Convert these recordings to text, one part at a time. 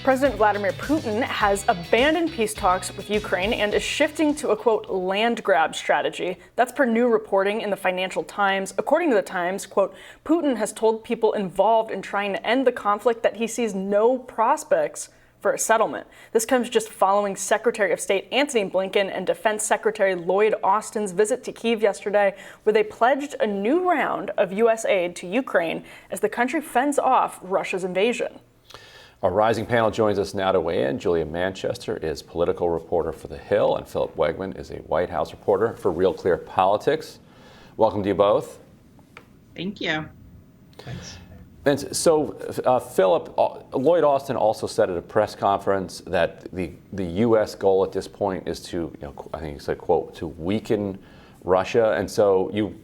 President Vladimir Putin has abandoned peace talks with Ukraine and is shifting to a, quote, land grab strategy. That's per new reporting in the Financial Times. According to the Times, quote, Putin has told people involved in trying to end the conflict that he sees no prospects for a settlement. This comes just following Secretary of State Antony Blinken and Defense Secretary Lloyd Austin's visit to Kyiv yesterday, where they pledged a new round of U.S. aid to Ukraine as the country fends off Russia's invasion. Our rising panel joins us now to weigh in. Julian Manchester is political reporter for The Hill, and Philip Wegman is a White House reporter for Real Clear Politics. Welcome to you both. Thank you. Thanks. And so, Philip, Lloyd Austin also said at a press conference that the U.S. goal at this point is to, I think he said, quote, to weaken Russia. And so you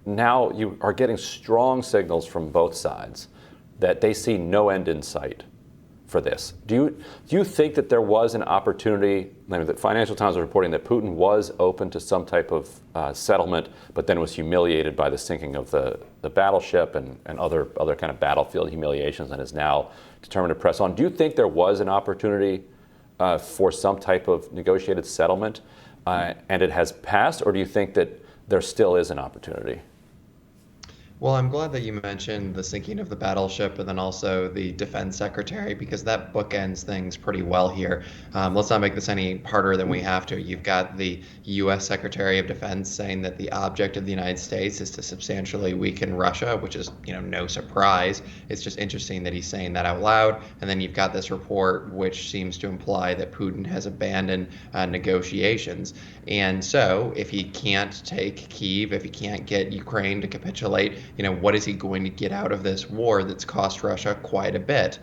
now you are getting strong signals from both sides that they see no end in sight for this. Do you think that there was an opportunity? I mean, the Financial Times was reporting that Putin was open to some type of settlement, but then was humiliated by the sinking of the battleship and other kind of battlefield humiliations, and is now determined to press on. Do you think there was an opportunity for some type of negotiated settlement, and it has passed, or do you think that there still is an opportunity? Well, I'm glad that you mentioned the sinking of the battleship and then also the defense secretary, because that bookends things pretty well here. Let's not make this any harder than we have to. You've got the U.S. Secretary of Defense saying that the object of the United States is to substantially weaken Russia, which is, no surprise. It's just interesting that he's saying that out loud. And then you've got this report which seems to imply that Putin has abandoned negotiations. And so if he can't take Kyiv, if he can't get Ukraine to capitulate, what is he going to get out of this war that's cost Russia quite a bit?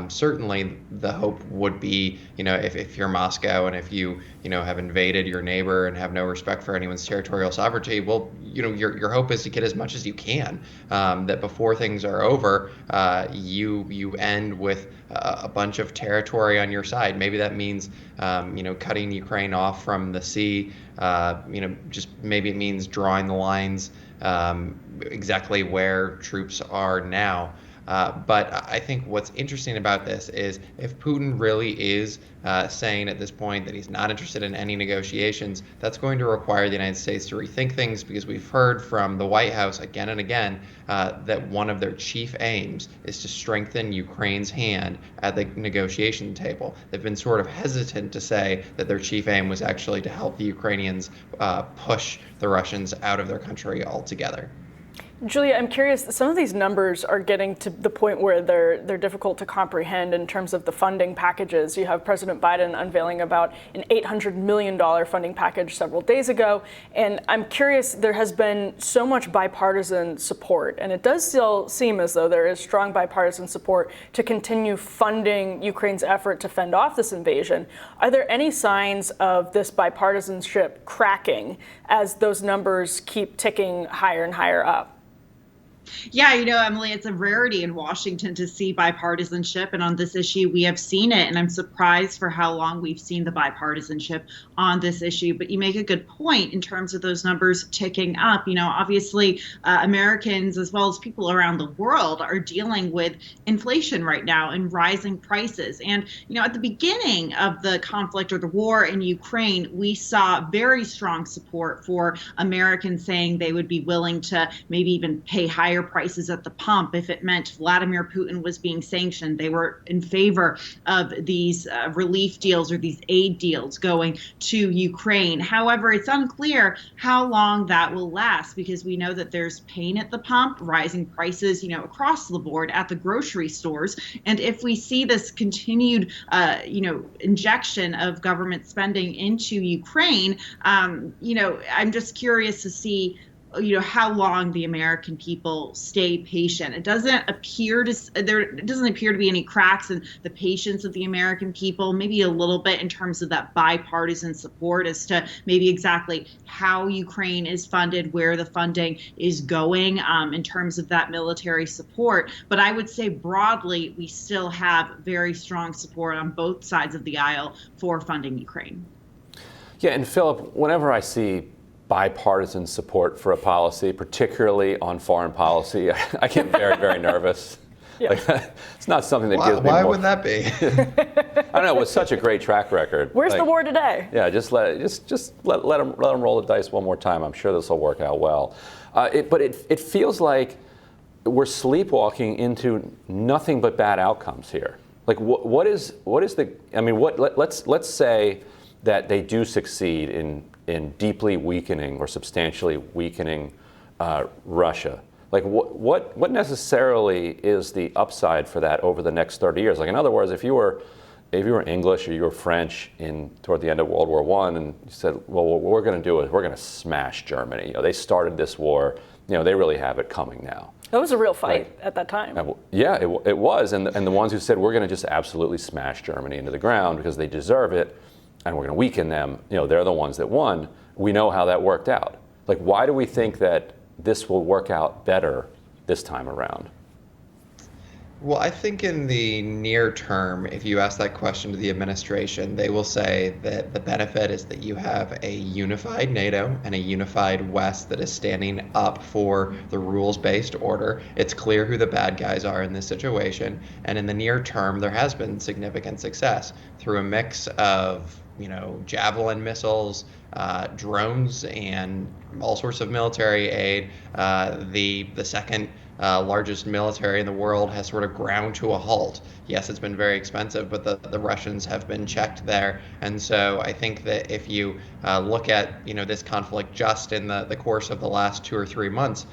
Certainly, the hope would be, if you're Moscow and if you, have invaded your neighbor and have no respect for anyone's territorial sovereignty, well, your hope is to get as much as you can. That before things are over, you end with a bunch of territory on your side. Maybe that means, cutting Ukraine off from the sea. Just maybe it means drawing the lines exactly where troops are now. But I think what's interesting about this is if Putin really is saying at this point that he's not interested in any negotiations, that's going to require the United States to rethink things, because we've heard from the White House again and again that one of their chief aims is to strengthen Ukraine's hand at the negotiation table. They've been sort of hesitant to say that their chief aim was actually to help the Ukrainians push the Russians out of their country altogether. Julia, I'm curious, some of these numbers are getting to the point where they're difficult to comprehend in terms of the funding packages. You have President Biden unveiling about an $800 million funding package several days ago. And I'm curious, there has been so much bipartisan support, and it does still seem as though there is strong bipartisan support to continue funding Ukraine's effort to fend off this invasion. Are there any signs of this bipartisanship cracking as those numbers keep ticking higher and higher up? Yeah, Emily, it's a rarity in Washington to see bipartisanship. And on this issue, we have seen it. And I'm surprised for how long we've seen the bipartisanship on this issue. But you make a good point in terms of those numbers ticking up. Obviously, Americans, as well as people around the world, are dealing with inflation right now and rising prices. And, at the beginning of the conflict or the war in Ukraine, we saw very strong support for Americans saying they would be willing to maybe even pay higher prices at the pump if it meant Vladimir Putin was being sanctioned. They were in favor of these relief deals or these aid deals going to Ukraine. However, it's unclear how long that will last, because we know that there's pain at the pump, rising prices, across the board at the grocery stores. And if we see this continued, injection of government spending into Ukraine, I'm just curious to see how long the American people stay patient. It doesn't appear to be any cracks in the patience of the American people, maybe a little bit in terms of that bipartisan support as to maybe exactly how Ukraine is funded, where the funding is going in terms of that military support. But I would say broadly, we still have very strong support on both sides of the aisle for funding Ukraine. Yeah, and Philip, whenever I see bipartisan support for a policy, particularly on foreign policy, I get very, very nervous. Yeah. Like, it's not something that gives me Why more. would that be? I don't know. It was such a great track record. Where's the war today? Yeah, just let them roll the dice one more time. I'm sure this will work out well. But it feels like we're sleepwalking into nothing but bad outcomes here. Like what is the? I mean, let's say that they do succeed in deeply weakening or substantially weakening Russia. Like what necessarily is the upside for that over the next 30 years? Like in other words, if you were English or you were French toward the end of World War I, and you said, well, what we're going to do is we're going to smash Germany. You know, they started this war. You know, they really have it coming now. That was a real fight at that time. Yeah, it was. And the ones who said we're going to just absolutely smash Germany into the ground because they deserve it, and we're going to weaken them. You know, they're the ones that won. We know how that worked out. Like, why do we think that this will work out better this time around? Well, I think in the near term, if you ask that question to the administration, they will say that the benefit is that you have a unified NATO and a unified West that is standing up for the rules-based order. It's clear who the bad guys are in this situation. And in the near term, there has been significant success through a mix of, Javelin missiles, drones, and all sorts of military aid. The second largest military in the world has sort of ground to a halt. Yes, it's been very expensive, but the Russians have been checked there. And so I think that if you look at this conflict just in the course of the last 2 or 3 months,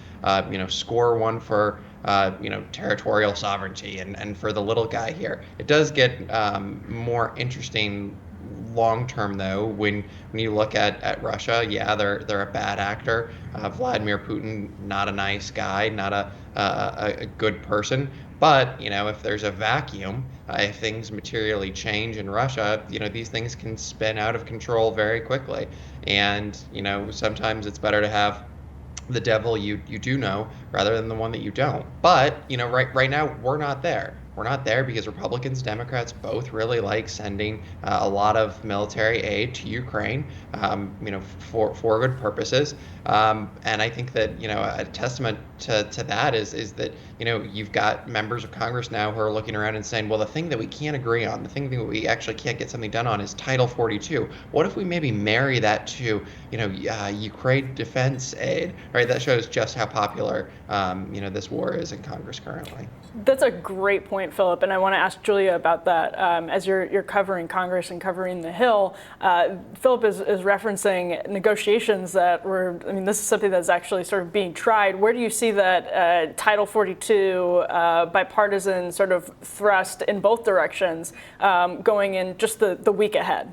score one for territorial sovereignty and for the little guy here. It does get more interesting long term though when you look at Russia. Yeah, they're a bad actor. Vladimir Putin, not a nice guy, not a good person. But if there's a vacuum, if things materially change in Russia, these things can spin out of control very quickly. And sometimes it's better to have the devil you do know rather than the one that you don't. But right now we're not there. We're not there because Republicans, Democrats both really like sending a lot of military aid to Ukraine, for good purposes. And I think that a testament to that is that you've got members of Congress now who are looking around and saying, well, the thing that we can't agree on, the thing that we actually can't get something done on, is Title 42. What if we maybe marry that to Ukraine defense aid? Right, that shows just how popular this war is in Congress currently. That's a great point, Philip, and I want to ask Julia about that. As you're covering Congress and covering the Hill, Philip is referencing negotiations that this is something that's actually sort of being tried. Where do you see that Title 42 bipartisan sort of thrust in both directions going in just the week ahead?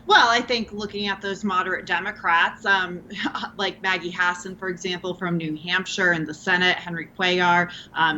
Well, I think looking at those moderate Democrats, like Maggie Hassan, for example, from New Hampshire in the Senate, Henry Cuellar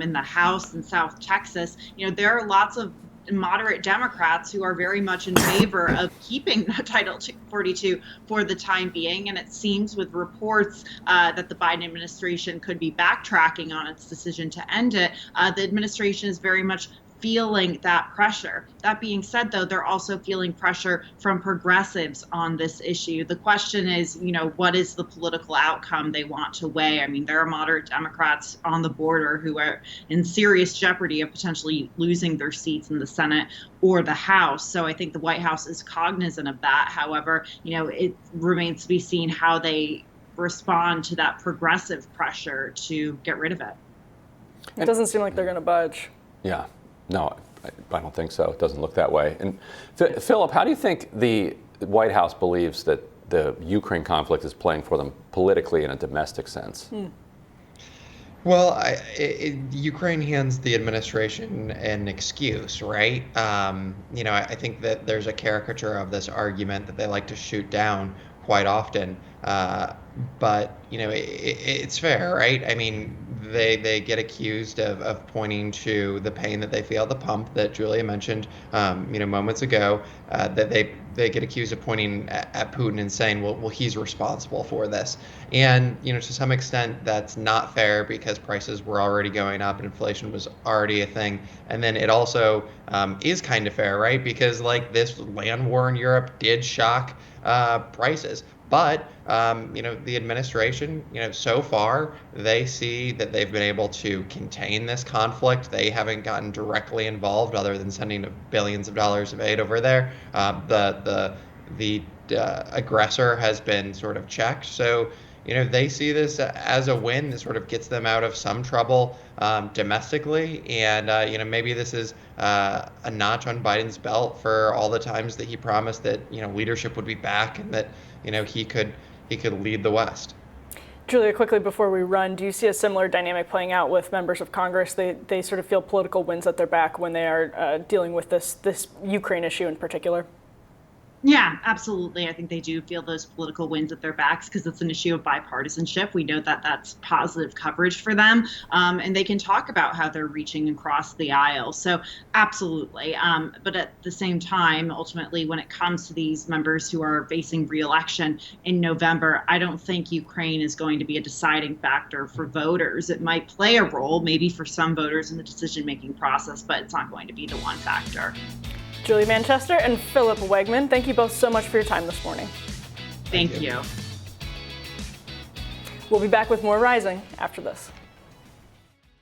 in the House in South Texas, there are lots of moderate Democrats who are very much in favor of keeping Title 42 for the time being. And it seems with reports that the Biden administration could be backtracking on its decision to end it, the administration is very much feeling that pressure. That being said, though, they're also feeling pressure from progressives on this issue. The question is, what is the political outcome they want to weigh? There are moderate Democrats on the border who are in serious jeopardy of potentially losing their seats in the Senate or the House. So I think the White House is cognizant of that. However, it remains to be seen how they respond to that progressive pressure to get rid of it. It doesn't seem like they're going to budge. Yeah. No, I don't think so. It doesn't look that way. And Philip, how do you think the White House believes that the Ukraine conflict is playing for them politically in a domestic sense? Well, Ukraine hands the administration an excuse, right? I think that there's a caricature of this argument that they like to shoot down quite often. But it's fair, right? They get accused of pointing to the pain that they feel at the pump that Julia mentioned, moments ago. That they get accused of pointing at Putin and saying, well, he's responsible for this. And to some extent, that's not fair because prices were already going up and inflation was already a thing. And then it also is kind of fair, right? Because this land war in Europe did shock prices. But the administration, so far they see that they've been able to contain this conflict. They haven't gotten directly involved, other than sending billions of dollars of aid over there. The aggressor has been sort of checked. So they see this as a win that sort of gets them out of some trouble domestically. And, maybe this is a notch on Biden's belt for all the times that he promised that, leadership would be back and that, he could lead the West. Julia, quickly before we run, do you see a similar dynamic playing out with members of Congress? They sort of feel political wins at their back when they are dealing with this Ukraine issue in particular. Yeah, absolutely. I think they do feel those political wins at their backs because it's an issue of bipartisanship. We know that that's positive coverage for them, and they can talk about how they're reaching across the aisle. So absolutely. But at the same time, ultimately, when it comes to these members who are facing re-election in November, I don't think Ukraine is going to be a deciding factor for voters. It might play a role, maybe for some voters in the decision-making process, but it's not going to be the one factor. Julie Manchester and Philip Wegman, thank you both so much for your time this morning. Thank you. We'll be back with more Rising after this.